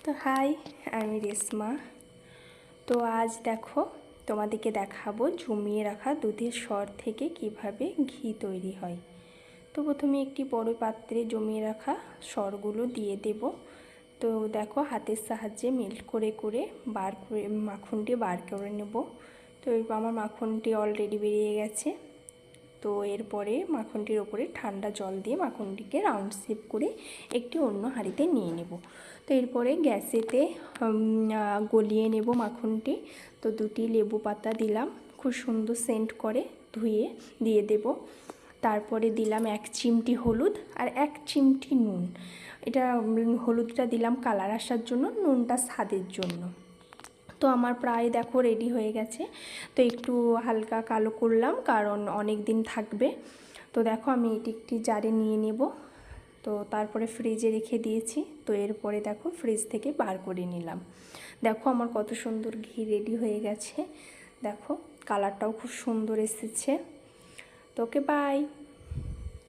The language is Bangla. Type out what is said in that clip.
তো হাই, আমি রেশমা। তো আজ দেখো তোমাদেরকে দেখাবো জমিয়ে রাখা দুধের সর থেকে কিভাবে ঘি তৈরি হয়। তো প্রথমে একটি বড় পাত্রে জমিয়ে রাখা সরগুলো দিয়ে দেব। তো দেখো হাতের সাহায্যে মেল্ট করে করে মাখনটি বার করে নেব। তো আমার মাখনটি অলরেডি বেরিয়ে গেছে। তো এরপরে মাখনটির ওপরে ঠান্ডা জল দিয়ে মাখনটিকে রাউন্ড শেপ করে একটি অন্য হাঁড়িতে নিয়ে নেব। তো এরপরে গ্যাসেতে গলিয়ে নেব মাখনটি। তো দুটি লেবু পাতা দিলাম, খুব সুন্দর সেন্ট করে, ধুয়ে দিয়ে দেব। তারপরে দিলাম 1 চিমটি হলুদ আর 1 চিমটি নুন। এটা হলুদটা দিলাম কালার আসার জন্য, নুনটা স্বাদের জন্য। তো আমার প্রায় দেখো রেডি হয়ে গেছে। তো একটু হালকা কালো করলাম কারণ অনেক দিন থাকবে। তো দেখো আমি এটি একটি জারে নিয়ে নেব। তো তারপরে ফ্রিজে রেখে দিয়েছি। তো এরপরে দেখো ফ্রিজ থেকে বার করে নিলাম। দেখো আমার কত সুন্দর ঘি রেডি হয়ে গেছে। দেখো কালারটাও খুব সুন্দর এসেছে। তো ওকে বাই।